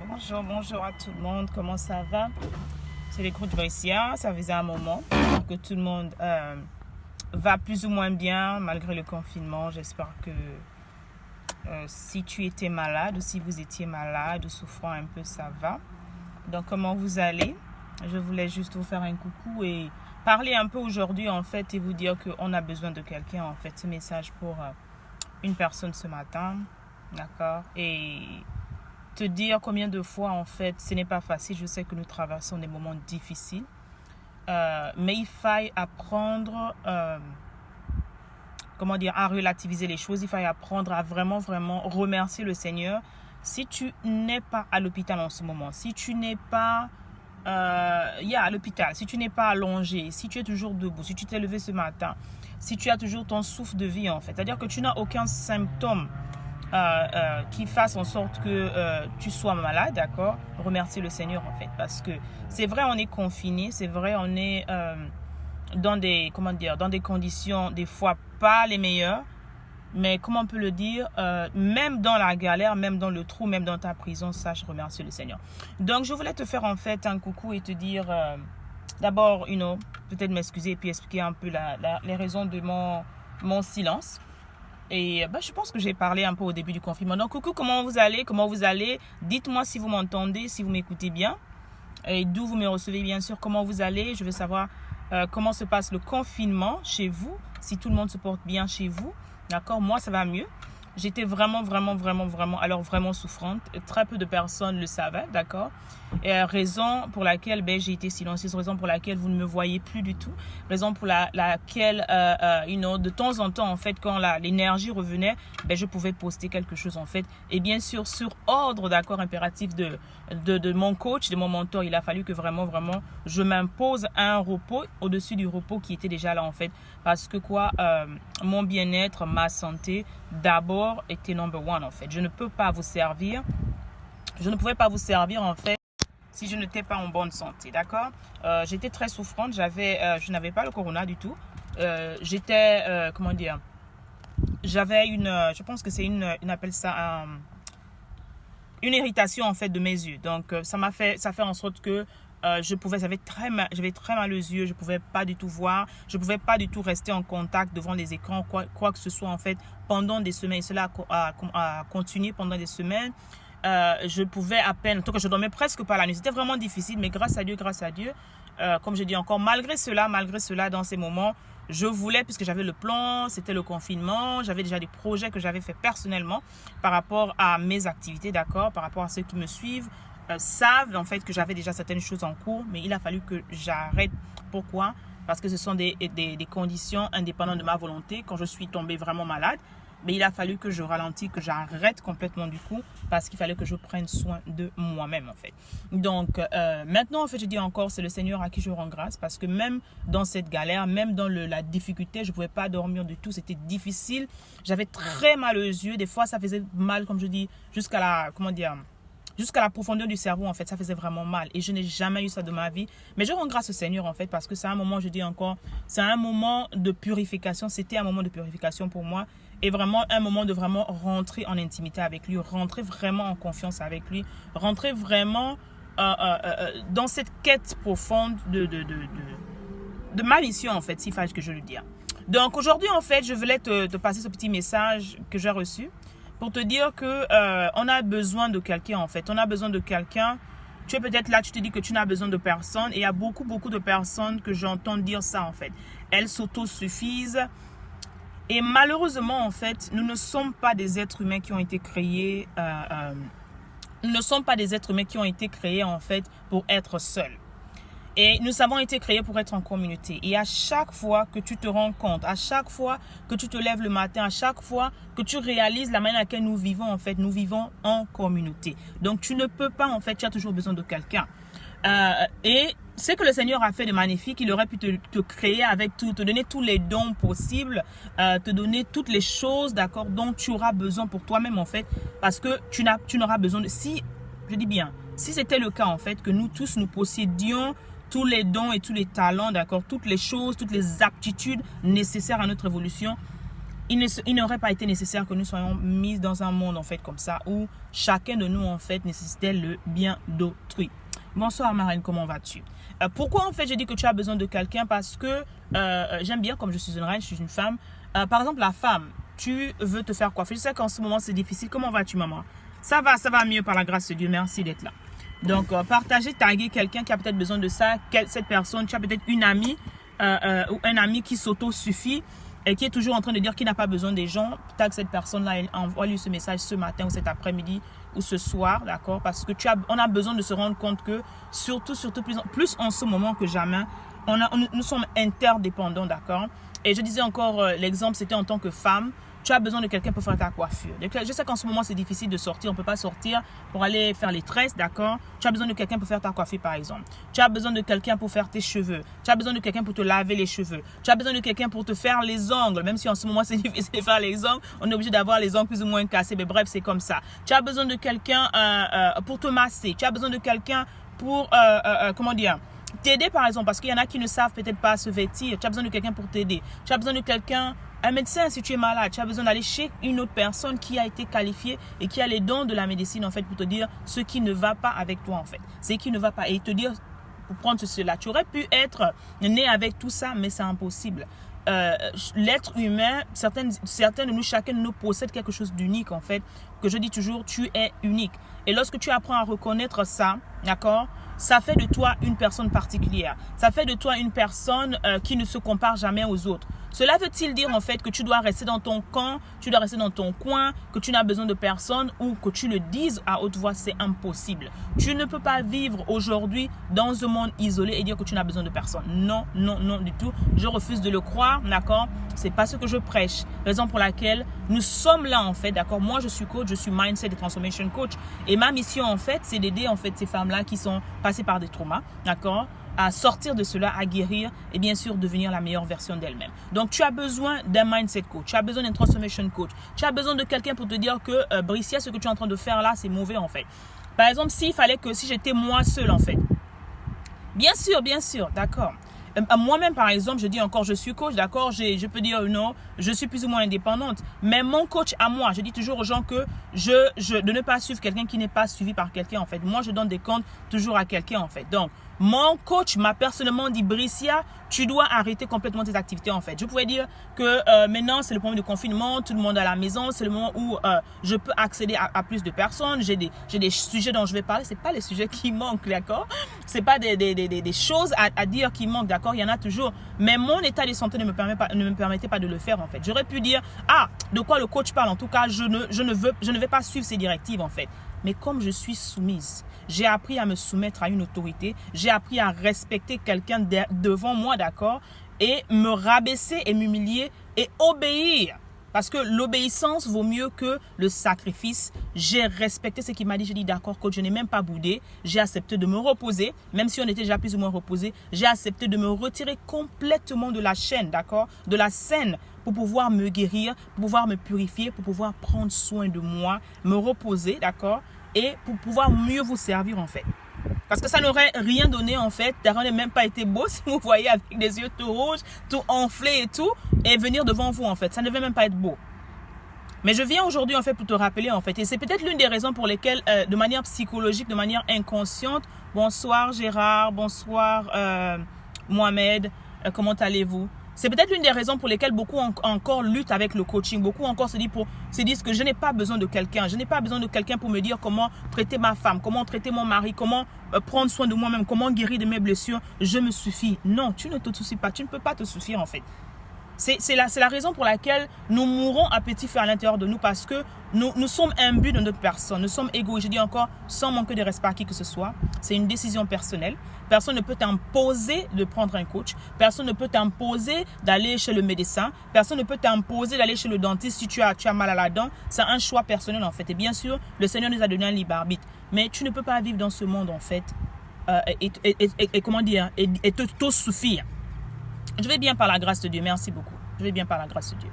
Bonjour, bonjour à tout le monde, comment ça va? C'est les coachs Boycia, ça faisait un moment que tout le monde va plus ou moins bien malgré le confinement. J'espère que si tu étais malade ou si vous étiez malade ou souffrant un peu, ça va. Donc comment vous allez? Je voulais juste vous faire un coucou et parler un peu aujourd'hui en fait et vous dire qu'on a besoin de quelqu'un en fait. Ce message pour une personne ce matin, d'accord? Et te dire combien de fois en fait ce n'est pas facile. Je sais que nous traversons des moments difficiles, mais il faille apprendre comment dire, à relativiser les choses. Il faille apprendre à vraiment remercier le Seigneur. Si tu n'es pas à l'hôpital en ce moment, si tu n'es pas à l'hôpital, si tu n'es pas allongé, si tu es toujours debout, si tu t'es levé ce matin, si tu as toujours ton souffle de vie en fait, c'est-à-dire que tu n'as aucun symptôme qui fasse en sorte que tu sois malade, d'accord? Remercie le Seigneur en fait, parce que c'est vrai on est confiné, c'est vrai on est dans des conditions des fois pas les meilleures, mais comment on peut le dire, même dans la galère, même dans le trou, même dans ta prison, sache remercier le Seigneur. Donc je voulais te faire en fait un coucou et te dire d'abord, peut-être m'excuser et puis expliquer un peu les raisons de mon silence. Et je pense que j'ai parlé un peu au début du confinement. Donc, coucou, comment vous allez? Comment vous allez? Dites-moi si vous m'entendez, si vous m'écoutez bien. Et d'où vous me recevez, bien sûr. Comment vous allez? Je veux savoir comment se passe le confinement chez vous. Si tout le monde se porte bien chez vous. D'accord? Moi, ça va mieux. J'étais vraiment souffrante. Très peu de personnes le savaient, d'accord? Et raison pour laquelle j'ai été silencieuse, raison pour laquelle vous ne me voyez plus du tout, raison pour laquelle, de temps en temps, en fait, quand l'énergie revenait, je pouvais poster quelque chose, en fait. Et bien sûr, sur ordre, d'accord, impératif de mon coach, de mon mentor, il a fallu que vraiment, je m'impose un repos au-dessus du repos qui était déjà là, en fait. Parce que mon bien-être, ma santé, d'abord était number one, en fait. Je ne pouvais pas vous servir, en fait, si je n'étais pas en bonne santé, d'accord? J'étais très souffrante, je n'avais pas le corona du tout. J'avais je pense que c'est on appelle ça une irritation, en fait, de mes yeux. Donc, ça fait en sorte que j'avais très mal aux yeux, je pouvais pas du tout voir, je pouvais pas du tout rester en contact devant les écrans, quoi que ce soit, en fait, pendant des semaines. Cela a continué pendant des semaines. Je pouvais à peine, en tout cas, je dormais presque pas la nuit. C'était vraiment difficile, mais grâce à Dieu, comme je dis encore, malgré cela, dans ces moments, je voulais, puisque j'avais le plan, c'était le confinement, j'avais déjà des projets que j'avais fait personnellement par rapport à mes activités, d'accord, par rapport à ceux qui me suivent, savent en fait que j'avais déjà certaines choses en cours, mais il a fallu que j'arrête. Pourquoi? Parce que ce sont des conditions indépendantes de ma volonté. Quand je suis tombée vraiment malade, mais il a fallu que je ralentisse, que j'arrête complètement du coup, parce qu'il fallait que je prenne soin de moi-même, en fait. Donc, maintenant, en fait, je dis encore, c'est le Seigneur à qui je rends grâce, parce que même dans cette galère, même dans la difficulté, je ne pouvais pas dormir du tout, c'était difficile. J'avais très mal aux yeux, des fois, ça faisait mal, comme je dis, jusqu'à la profondeur du cerveau, en fait, ça faisait vraiment mal. Et je n'ai jamais eu ça de ma vie. Mais je rends grâce au Seigneur, en fait, parce que c'est un moment, je dis encore, c'est un moment de purification. C'était un moment de purification pour moi. Et vraiment un moment de vraiment rentrer en intimité avec lui, rentrer vraiment en confiance avec lui, rentrer vraiment dans cette quête profonde de ma mission, en fait, si fâche que je le dis. Donc aujourd'hui, en fait, je voulais te passer ce petit message que j'ai reçu pour te dire que on a besoin de quelqu'un, en fait. On a besoin de quelqu'un. Tu es peut-être là, tu te dis que tu n'as besoin de personne. Et il y a beaucoup de personnes que j'entends dire ça, en fait. Elles s'autosuffisent. Et malheureusement, en fait, nous ne sommes pas des êtres humains qui ont été créés. Nous ne sommes pas des êtres humains qui ont été créés, en fait, pour être seuls. Et nous avons été créés pour être en communauté. Et à chaque fois que tu te rends compte, à chaque fois que tu te lèves le matin, à chaque fois que tu réalises la manière à laquelle nous vivons, en fait, nous vivons en communauté. Donc, tu ne peux pas, en fait, tu as toujours besoin de quelqu'un. Et ce que le Seigneur a fait de magnifique, il aurait pu te créer avec tout, te donner tous les dons possibles, te donner toutes les choses, d'accord, dont tu auras besoin pour toi-même, en fait, parce que tu n'auras besoin de... Si c'était le cas, en fait, que nous tous, nous possédions tous les dons et tous les talents, d'accord, toutes les choses, toutes les aptitudes nécessaires à notre évolution, il n'aurait pas été nécessaire que nous soyons mis dans un monde en fait comme ça où chacun de nous en fait nécessitait le bien d'autrui. Bonsoir Marine, comment vas-tu? Pourquoi en fait je dis que tu as besoin de quelqu'un? Parce que j'aime bien, comme je suis une reine, je suis une femme. Par exemple, la femme, tu veux te faire coiffer. Je sais qu'en ce moment c'est difficile. Comment vas-tu, maman? Ça va mieux par la grâce de Dieu. Merci d'être là. Donc, partager, taguer quelqu'un qui a peut-être besoin de ça. Cette personne, tu as peut-être une amie ou un ami qui s'auto-suffit et qui est toujours en train de dire qu'il n'a pas besoin des gens. Tag cette personne-là, envoie-lui ce message ce matin ou cet après-midi ou ce soir, d'accord? Parce que on a besoin de se rendre compte que, surtout plus en ce moment que jamais, nous sommes interdépendants, d'accord? Et je disais encore, l'exemple, c'était en tant que femme. Tu as besoin de quelqu'un pour faire ta coiffure. Je sais qu'en ce moment, c'est difficile de sortir. On ne peut pas sortir pour aller faire les tresses, d'accord? Tu as besoin de quelqu'un pour faire ta coiffure, par exemple. Tu as besoin de quelqu'un pour faire tes cheveux. Tu as besoin de quelqu'un pour te laver les cheveux. Tu as besoin de quelqu'un pour te faire les ongles. Même si en ce moment, c'est difficile de faire les ongles. On est obligé d'avoir les ongles plus ou moins cassés. Mais bref, c'est comme ça. Tu as besoin de quelqu'un pour te masser. Tu as besoin de quelqu'un pour, comment dire, t'aider, par exemple. Parce qu'il y en a qui ne savent peut-être pas se vêtir. Tu as besoin de quelqu'un pour t'aider. Tu as besoin de quelqu'un... Un médecin, si tu es malade, tu as besoin d'aller chez une autre personne qui a été qualifiée et qui a les dons de la médecine, en fait, pour te dire ce qui ne va pas avec toi, en fait. Ce qui ne va pas. Et te dire, pour prendre cela, tu aurais pu être né avec tout ça, mais c'est impossible. L'être humain, certains de nous, chacun de nous possède quelque chose d'unique, en fait, que je dis toujours, tu es unique. Et lorsque tu apprends à reconnaître ça, d'accord, ça fait de toi une personne particulière. Ça fait de toi une personne qui ne se compare jamais aux autres. Cela veut-il dire en fait que tu dois rester dans ton camp, tu dois rester dans ton coin, que tu n'as besoin de personne ou que tu le dises à haute voix? C'est impossible. Tu ne peux pas vivre aujourd'hui dans un monde isolé et dire que tu n'as besoin de personne. Non, non, non du tout. Je refuse de le croire, d'accord? C'est pas ce que je prêche. Raison pour laquelle nous sommes là en fait, d'accord? Moi, je suis coach, je suis mindset et transformation coach. Et ma mission en fait, c'est d'aider en fait ces femmes-là qui sont passées par des traumas, d'accord? À sortir de cela, à guérir et bien sûr devenir la meilleure version d'elle-même. Donc tu as besoin d'un mindset coach, tu as besoin d'un transformation coach, tu as besoin de quelqu'un pour te dire que Bricia, ce que tu es en train de faire là, c'est mauvais en fait. Par exemple, si j'étais moi seule en fait. Bien sûr, d'accord. Moi-même, par exemple, je dis encore, je suis coach, d'accord, je peux dire non, je suis plus ou moins indépendante. Mais mon coach à moi, je dis toujours aux gens que de ne pas suivre quelqu'un qui n'est pas suivi par quelqu'un, en fait. Moi, je donne des comptes toujours à quelqu'un, en fait. Donc, mon coach m'a personnellement dit, Bricia, tu dois arrêter complètement tes activités, en fait. Je pouvais dire que maintenant, c'est le problème de confinement, tout le monde à la maison, c'est le moment où je peux accéder à plus de personnes. J'ai des sujets dont je vais parler. C'est pas les sujets qui manquent, d'accord? C'est pas des choses à dire qui manquent, d'accord? Il y en a toujours. Mais mon état de santé ne me permettait pas de le faire, en fait. J'aurais pu dire, de quoi le coach parle? En tout cas, je ne vais pas suivre ses directives, en fait. Mais comme je suis soumise, j'ai appris à me soumettre à une autorité, j'ai appris à respecter quelqu'un devant moi, d'accord, et me rabaisser et m'humilier et obéir. Parce que l'obéissance vaut mieux que le sacrifice. J'ai respecté ce qu'il m'a dit. J'ai dit d'accord, coach, je n'ai même pas boudé. J'ai accepté de me reposer. Même si on était déjà plus ou moins reposé, j'ai accepté de me retirer complètement de la chaîne, d'accord, de la scène, pour pouvoir me guérir, pour pouvoir me purifier, pour pouvoir prendre soin de moi, me reposer, d'accord, et pour pouvoir mieux vous servir en fait. Parce que ça n'aurait rien donné en fait, Daron n'a même pas été beau si vous voyez avec des yeux tout rouges, tout enflés et tout, et venir devant vous en fait, ça ne devait même pas être beau. Mais je viens aujourd'hui en fait pour te rappeler en fait, et c'est peut-être l'une des raisons pour lesquelles de manière psychologique, de manière inconsciente, bonsoir Gérard, bonsoir Mohamed, comment allez-vous? C'est peut-être l'une des raisons pour lesquelles beaucoup encore luttent avec le coaching. Beaucoup encore se disent que je n'ai pas besoin de quelqu'un. Je n'ai pas besoin de quelqu'un pour me dire comment traiter ma femme, comment traiter mon mari, comment prendre soin de moi-même, comment guérir de mes blessures. Je me suffis. Non, tu ne te soucies pas. Tu ne peux pas te suffire en fait. C'est la raison pour laquelle nous mourons à petit feu à l'intérieur de nous parce que nous sommes imbus de notre personne. Nous sommes égoïstes. Je dis encore, sans manquer de respect à qui que ce soit. C'est une décision personnelle. Personne ne peut t'imposer de prendre un coach. Personne ne peut t'imposer d'aller chez le médecin. Personne ne peut t'imposer d'aller chez le dentiste si tu as mal à la dent. C'est un choix personnel en fait. Et bien sûr, le Seigneur nous a donné un libre arbitre. Mais tu ne peux pas vivre dans ce monde en fait et te suffire. Je vais bien par la grâce de Dieu. Merci beaucoup. Je vais bien par la grâce de Dieu.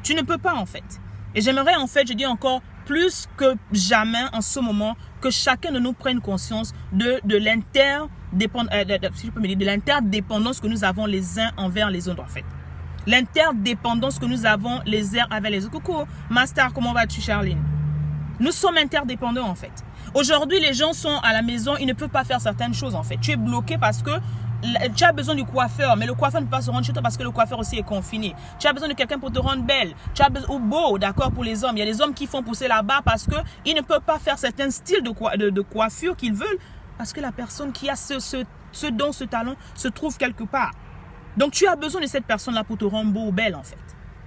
Tu ne peux pas en fait. Et j'aimerais en fait, je dis encore, plus que jamais en ce moment, que chacun de nous prenne conscience de l'interdépendance que nous avons les uns envers les autres en fait. L'interdépendance que nous avons les uns avec les autres. Coucou, Master, comment vas-tu, Charline? Nous sommes interdépendants, en fait. Aujourd'hui, les gens sont à la maison, ils ne peuvent pas faire certaines choses, en fait. Tu es bloqué parce que tu as besoin du coiffeur, mais le coiffeur ne peut pas se rendre chez toi parce que le coiffeur aussi est confiné. Tu as besoin de quelqu'un pour te rendre belle. Tu as besoin, ou beau, d'accord, pour les hommes. Il y a des hommes qui font pousser la barbe parce qu'ils ne peuvent pas faire certains styles de coiffure qu'ils veulent parce que la personne qui a ce don, ce talent, se trouve quelque part. Donc, tu as besoin de cette personne-là pour te rendre beau ou belle, en fait.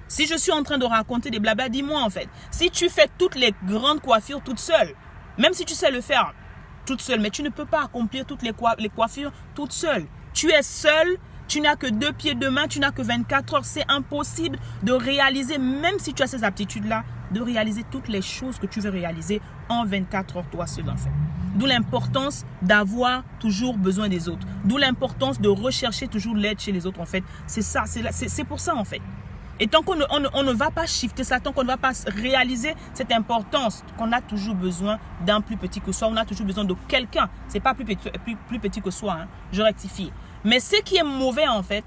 Si je suis en train de raconter des blabla, dis-moi, en fait. Si tu fais toutes les grandes coiffures toute seule, même si tu sais le faire toute seule, mais tu ne peux pas accomplir toutes les coiffures toute seule. Tu es seul, tu n'as que 2 pieds, 2 mains, tu n'as que 24 heures. C'est impossible de réaliser, même si tu as ces aptitudes-là, de réaliser toutes les choses que tu veux réaliser en 24 heures, toi seul, en fait. D'où l'importance d'avoir toujours besoin des autres. D'où l'importance de rechercher toujours l'aide chez les autres, en fait. C'est ça, c'est pour ça, en fait. Et tant qu'on ne va pas shifter ça, tant qu'on ne va pas réaliser cette importance qu'on a toujours besoin d'un plus petit que soi, on a toujours besoin de quelqu'un. Ce n'est pas plus petit que soi, hein, je rectifie. Mais ce qui est mauvais, en fait,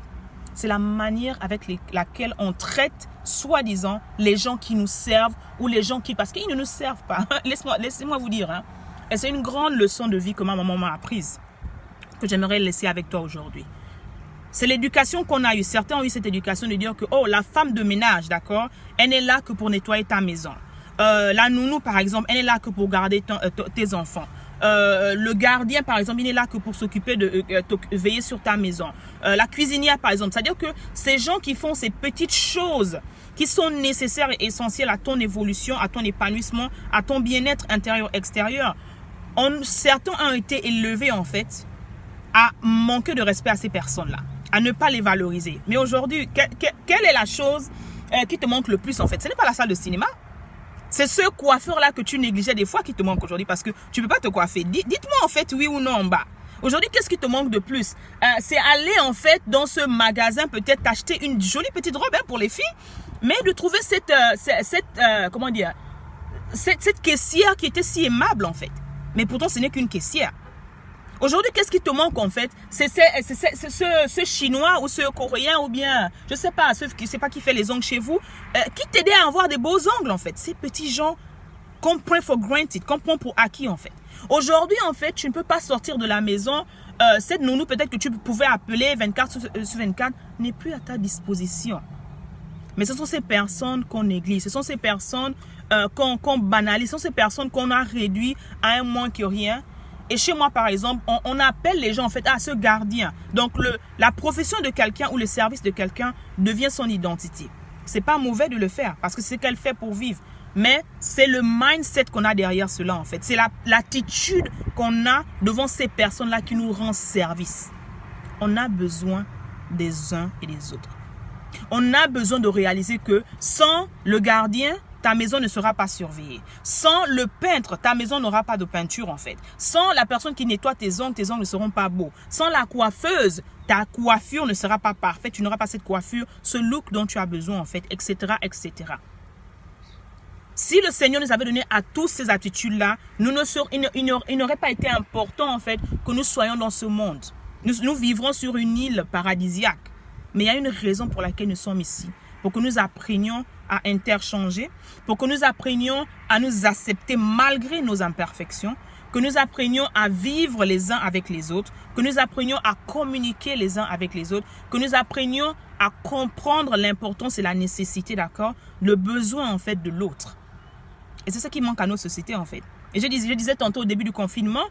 c'est la manière avec laquelle on traite, soi-disant, les gens qui nous servent ou les gens qui... Parce qu'ils ne nous servent pas. Laissez-moi vous dire. Hein. Et c'est une grande leçon de vie que ma maman m'a apprise, que j'aimerais laisser avec toi aujourd'hui. C'est l'éducation qu'on a eue. Certains ont eu cette éducation de dire que, oh, la femme de ménage, d'accord, elle n'est là que pour nettoyer ta maison. La nounou, par exemple, elle n'est là que pour garder tes enfants. Le gardien, par exemple, il n'est là que pour s'occuper de veiller sur ta maison. La cuisinière, par exemple. C'est-à-dire que ces gens qui font ces petites choses qui sont nécessaires et essentielles à ton évolution, à ton épanouissement, à ton bien-être intérieur-extérieur, certains ont été élevés, en fait, à manquer de respect à ces personnes-là, à ne pas les valoriser. Mais aujourd'hui, quelle est la chose qui te manque le plus, en fait? Ce n'est pas la salle de cinéma. C'est ce coiffeur-là que tu négligeais des fois qui te manque aujourd'hui parce que tu ne peux pas te coiffer. Dites-moi, en fait, oui ou non en bas. Aujourd'hui, qu'est-ce qui te manque de plus? C'est aller, en fait, dans ce magasin, peut-être t'acheter une jolie petite robe, hein, pour les filles, mais de trouver cette caissière qui était si aimable, en fait. Mais pourtant, ce n'est qu'une caissière. Aujourd'hui, qu'est-ce qui te manque, en fait? C'est ce Chinois ou ce Coréen ou bien, je ne sais pas, ceux qui ne sais pas qui fait les ongles chez vous, qui t'aidait à avoir des beaux ongles, en fait. Ces petits gens qu'on prend for granted, qu'on prend pour acquis, en fait. Aujourd'hui, en fait, tu ne peux pas sortir de la maison. Cette nounou, peut-être que tu pouvais appeler 24 sur 24, n'est plus à ta disposition. Mais ce sont ces personnes qu'on néglige, ce sont ces personnes qu'on banalise, ce sont ces personnes qu'on a réduit à un moins que rien. Et chez moi, par exemple, on appelle les gens, en fait, à ce gardien. Donc, la profession de quelqu'un ou le service de quelqu'un devient son identité. C'est pas mauvais de le faire parce que c'est ce qu'elle fait pour vivre. Mais c'est le mindset qu'on a derrière cela, en fait. C'est l'attitude qu'on a devant ces personnes-là qui nous rend service. On a besoin des uns et des autres. On a besoin de réaliser que sans le gardien, ta maison ne sera pas surveillée. Sans le peintre, ta maison n'aura pas de peinture, en fait. Sans la personne qui nettoie tes ongles ne seront pas beaux. Sans la coiffeuse, ta coiffure ne sera pas parfaite. Tu n'auras pas cette coiffure, ce look dont tu as besoin, en fait, etc., etc. Si le Seigneur nous avait donné à tous ces attitudes-là, il n'aurait pas été important, en fait, que nous soyons dans ce monde. Nous vivrons sur une île paradisiaque. Mais il y a une raison pour laquelle nous sommes ici. Pour que nous apprenions à interchanger, pour que nous apprenions à nous accepter malgré nos imperfections, que nous apprenions à vivre les uns avec les autres, que nous apprenions à communiquer les uns avec les autres, que nous apprenions à comprendre l'importance et la nécessité, d'accord, le besoin, en fait, de l'autre. Et c'est ça qui manque à nos sociétés, en fait. Et je disais tantôt au début du confinement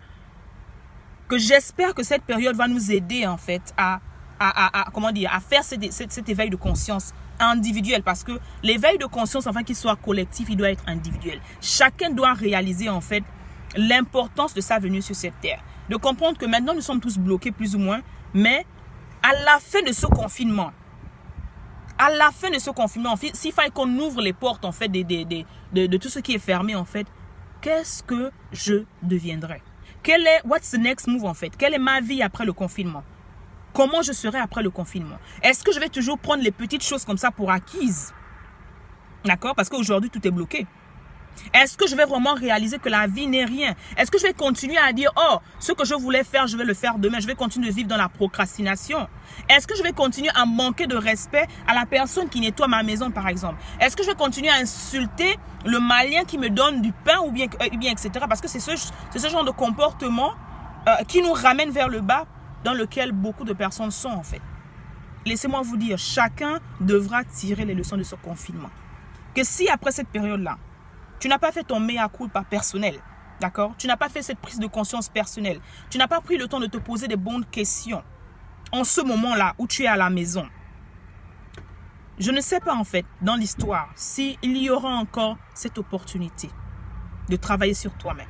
que j'espère que cette période va nous aider, en fait, à faire cet éveil de conscience individuel, parce que l'éveil de conscience, enfin qu'il soit collectif, il doit être individuel. Chacun doit réaliser, en fait, l'importance de sa venue sur cette terre. De comprendre que maintenant nous sommes tous bloqués plus ou moins, mais à la fin de ce confinement, s'il fallait qu'on ouvre les portes, en fait, de tout ce qui est fermé, en fait, qu'est-ce que je deviendrai? What's the next move, en fait? Quelle est ma vie après le confinement? Comment je serai après le confinement? Est-ce que je vais toujours prendre les petites choses comme ça pour acquises? D'accord? Parce qu'aujourd'hui, tout est bloqué. Est-ce que je vais vraiment réaliser que la vie n'est rien? Est-ce que je vais continuer à dire, oh, ce que je voulais faire, je vais le faire demain. Je vais continuer de vivre dans la procrastination. Est-ce que je vais continuer à manquer de respect à la personne qui nettoie ma maison, par exemple? Est-ce que je vais continuer à insulter le Malien qui me donne du pain ou bien etc. Parce que c'est ce genre de comportement qui nous ramène vers le bas dans lequel beaucoup de personnes sont en fait. Laissez-moi vous dire, chacun devra tirer les leçons de ce confinement. Que si après cette période-là, tu n'as pas fait ton mea culpa personnel, d'accord? Tu n'as pas fait cette prise de conscience personnelle. Tu n'as pas pris le temps de te poser des bonnes questions en ce moment-là où tu es à la maison. Je ne sais pas en fait, dans l'histoire, s'il y aura encore cette opportunité de travailler sur toi-même.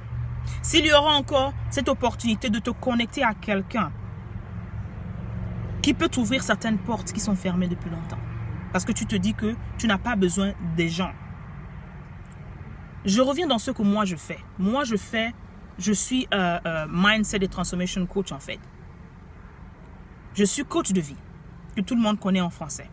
S'il y aura encore cette opportunité de te connecter à quelqu'un qui peut t'ouvrir certaines portes qui sont fermées depuis longtemps. Parce que tu te dis que tu n'as pas besoin des gens. Je reviens dans ce que moi je fais. Je suis Mindset et Transformation Coach en fait. Je suis coach de vie, que tout le monde connaît en français.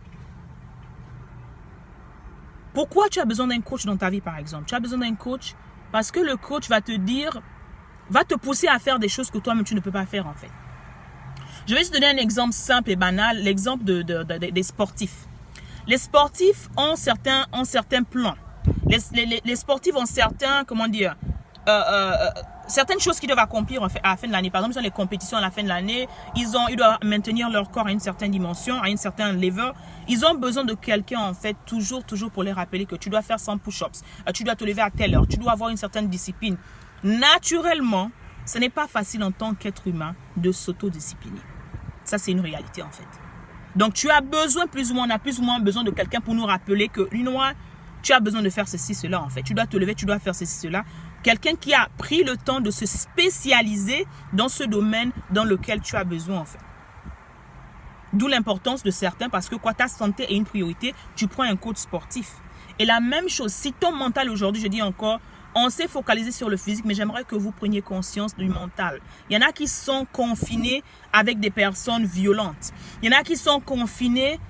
Pourquoi tu as besoin d'un coach dans ta vie par exemple? Tu as besoin d'un coach parce que le coach va te pousser à faire des choses que toi-même tu ne peux pas faire en fait. Je vais juste donner un exemple simple et banal, l'exemple des sportifs. Les sportifs ont certains plans. Les sportifs ont certaines choses qu'ils doivent accomplir à la fin de l'année. Par exemple, ils ont les compétitions à la fin de l'année. Ils doivent maintenir leur corps à une certaine dimension, à une certaine level. Ils ont besoin de quelqu'un, en fait, toujours pour les rappeler que tu dois faire 100 push-ups. Tu dois te lever à telle heure. Tu dois avoir une certaine discipline. Naturellement, ce n'est pas facile en tant qu'être humain de s'autodiscipliner. Ça, c'est une réalité, en fait. Donc, tu as besoin, on a plus ou moins besoin de quelqu'un pour nous rappeler que, tu as besoin de faire ceci, cela, en fait. Tu dois te lever, tu dois faire ceci, cela. Quelqu'un qui a pris le temps de se spécialiser dans ce domaine dans lequel tu as besoin, en fait. D'où l'importance de certains, parce que ta santé est une priorité, tu prends un coach sportif. Et la même chose, si ton mental aujourd'hui, je dis encore, on s'est focalisé sur le physique, mais j'aimerais que vous preniez conscience du mental. Il y en a qui sont confinés avec des personnes violentes. Il y en a qui sont confinés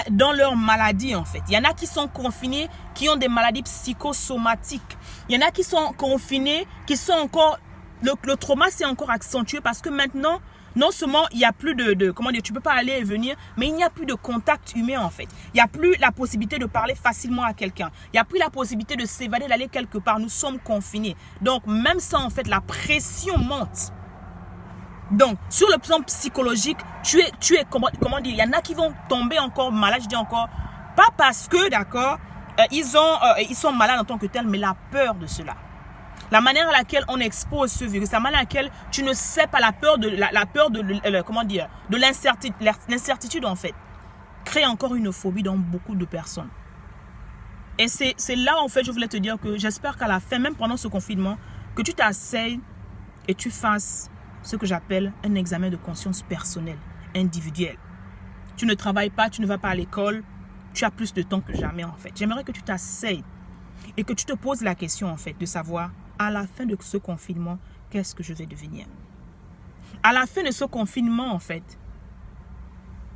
dans leur maladie en fait. Il y en a qui sont confinés, qui ont des maladies psychosomatiques. Il y en a qui sont confinés, qui sont encore... Le trauma s'est encore accentué parce que maintenant, non seulement il n'y a plus tu peux pas aller et venir, mais il n'y a plus de contact humain en fait. Il n'y a plus la possibilité de parler facilement à quelqu'un. Il n'y a plus la possibilité de s'évader, d'aller quelque part. Nous sommes confinés. Donc, même ça en fait, la pression monte. Donc, sur le plan psychologique, tu es comment dire, il y en a qui vont tomber encore malades, je dis encore, pas parce que, d'accord, ils sont malades en tant que tels, mais la peur de cela. La manière à laquelle on expose ce virus, la manière à laquelle tu ne sais pas, la peur de l'incertitude en fait, crée encore une phobie dans beaucoup de personnes. Et c'est là en fait, je voulais te dire que j'espère qu'à la fin, même pendant ce confinement, que tu t'asseyes et tu fasses ce que j'appelle un examen de conscience personnelle, individuel. Tu ne travailles pas, tu ne vas pas à l'école, tu as plus de temps que jamais en fait. J'aimerais que tu t'asseyes et que tu te poses la question en fait de savoir à la fin de ce confinement, qu'est-ce que je vais devenir? À la fin de ce confinement en fait,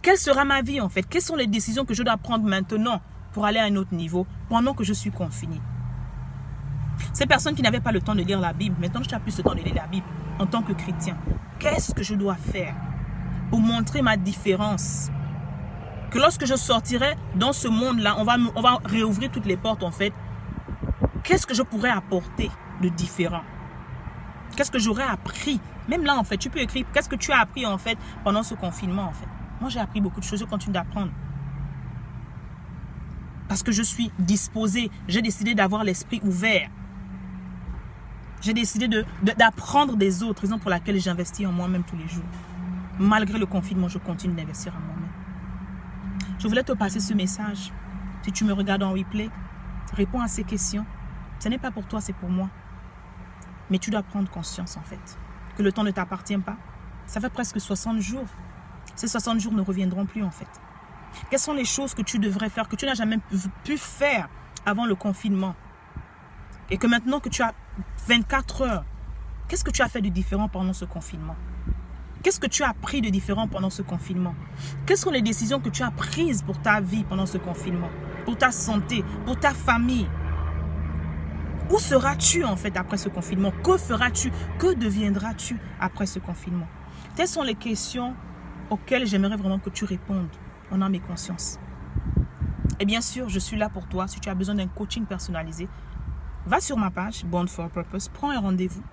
quelle sera ma vie en fait? Quelles sont les décisions que je dois prendre maintenant pour aller à un autre niveau pendant que je suis confiné? Ces personnes qui n'avaient pas le temps de lire la Bible, maintenant tu as plus le temps de lire la Bible en tant que chrétien. Qu'est-ce que je dois faire pour montrer ma différence? Que lorsque je sortirai dans ce monde-là, on va réouvrir toutes les portes en fait. Qu'est-ce que je pourrais apporter de différent? Qu'est-ce que j'aurais appris? Même là en fait, tu peux écrire qu'est-ce que tu as appris en fait pendant ce confinement en fait. Moi j'ai appris beaucoup de choses, je continue d'apprendre. Parce que je suis disposée, j'ai décidé d'avoir l'esprit ouvert. J'ai décidé d'apprendre des autres, raison pour laquelle j'investis en moi-même tous les jours. Malgré le confinement, je continue d'investir en moi-même. Je voulais te passer ce message. Si tu me regardes en replay, réponds à ces questions. Ce n'est pas pour toi, c'est pour moi. Mais tu dois prendre conscience en fait que le temps ne t'appartient pas. Ça fait presque 60 jours. Ces 60 jours ne reviendront plus en fait. Quelles sont les choses que tu devrais faire, que tu n'as jamais pu faire avant le confinement? Et que maintenant que tu as 24 heures, qu'est-ce que tu as fait de différent pendant ce confinement? Qu'est-ce que tu as appris de différent pendant ce confinement? Quelles sont les décisions que tu as prises pour ta vie pendant ce confinement? Pour ta santé, pour ta famille? Où seras-tu en fait après ce confinement? Que feras-tu? Que deviendras-tu après ce confinement? Telles sont les questions auxquelles j'aimerais vraiment que tu répondes en âme et conscience. Et bien sûr, je suis là pour toi. Si tu as besoin d'un coaching personnalisé, va sur ma page Born for a Purpose, prends un rendez-vous.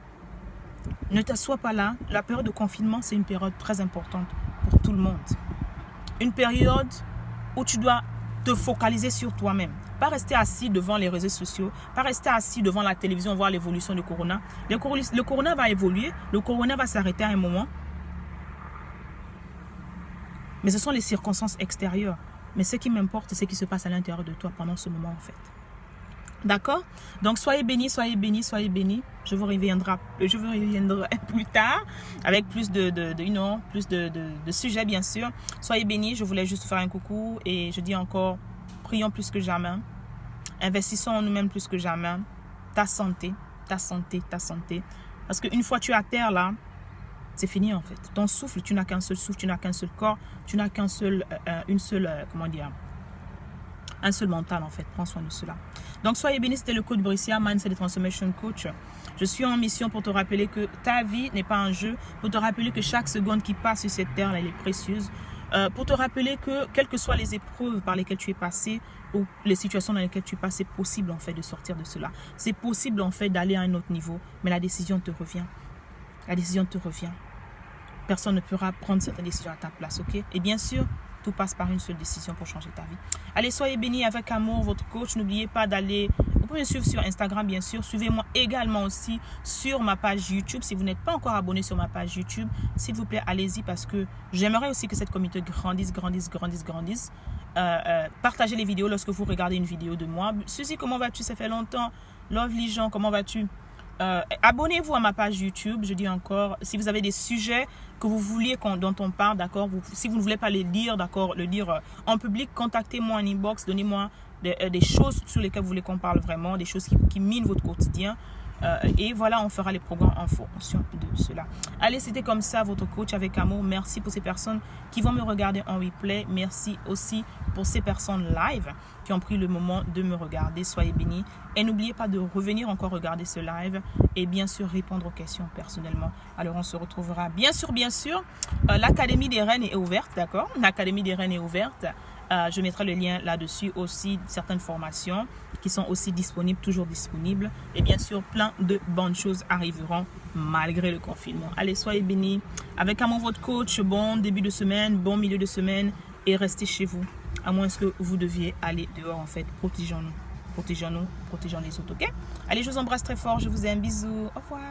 Ne t'assois pas là. La période de confinement, c'est une période très importante pour tout le monde. Une période où tu dois te focaliser sur toi-même. Pas rester assis devant les réseaux sociaux, pas rester assis devant la télévision, voir l'évolution du corona. Le corona va évoluer, le corona va s'arrêter à un moment. Mais ce sont les circonstances extérieures. Mais ce qui m'importe, c'est ce qui se passe à l'intérieur de toi pendant ce moment en fait. D'accord? Donc soyez bénis, soyez bénis, soyez bénis. Je vous reviendrai plus tard avec plus de sujets bien sûr. Soyez bénis, je voulais juste faire un coucou et je dis encore, prions plus que jamais. Investissons en nous-mêmes plus que jamais. Ta santé, ta santé, ta santé. Parce qu'une fois tu es à terre là, c'est fini en fait. Ton souffle, tu n'as qu'un seul souffle, tu n'as qu'un seul corps, tu n'as qu'un seul, un seul mental en fait. Prends soin de cela. Donc soyez bénis, c'était le coach Bricia, Mindset et Transformation Coach. Je suis en mission pour te rappeler que ta vie n'est pas un jeu, pour te rappeler que chaque seconde qui passe sur cette terre, elle est précieuse. Pour te rappeler que quelles que soient les épreuves par lesquelles tu es passé ou les situations dans lesquelles tu passes, c'est possible en fait de sortir de cela. C'est possible en fait d'aller à un autre niveau, mais la décision te revient. La décision te revient. Personne ne pourra prendre cette décision à ta place, ok? Et bien sûr, tout passe par une seule décision pour changer ta vie. Allez, soyez bénis avec amour, votre coach. N'oubliez pas d'aller, vous pouvez me suivre sur Instagram, bien sûr. Suivez-moi également aussi sur ma page YouTube. Si vous n'êtes pas encore abonné sur ma page YouTube, s'il vous plaît, allez-y parce que j'aimerais aussi que cette communauté grandisse. Partagez les vidéos lorsque vous regardez une vidéo de moi. Suzy, comment vas-tu? Ça fait longtemps. Lovely Jean, comment vas-tu? Abonnez-vous à ma page YouTube, je dis encore, si vous avez des sujets que vous vouliez dont on parle, d'accord, si vous ne voulez pas les lire, d'accord, le lire en public, contactez-moi en inbox, donnez-moi des choses sur lesquelles vous voulez qu'on parle vraiment, des choses qui minent votre quotidien. Et voilà, on fera les programmes en fonction de cela. Allez, c'était comme ça, votre coach avec amour. Merci pour ces personnes qui vont me regarder en replay. Merci aussi pour ces personnes live qui ont pris le moment de me regarder. Soyez bénis. Et n'oubliez pas de revenir encore regarder ce live et bien sûr répondre aux questions personnellement. Alors, on se retrouvera bien sûr. L'Académie des Reines est ouverte, d'accord? L'Académie des Reines est ouverte. Je mettrai le lien là-dessus aussi, certaines formations qui sont aussi disponibles, toujours disponibles. Et bien sûr, plein de bonnes choses arriveront malgré le confinement. Allez, soyez bénis. Avec amour, votre coach, bon début de semaine, bon milieu de semaine et restez chez vous. À moins que vous deviez aller dehors, en fait. Protégeons-nous, protégeons les autres, ok? Allez, je vous embrasse très fort. Je vous ai un bisou. Au revoir.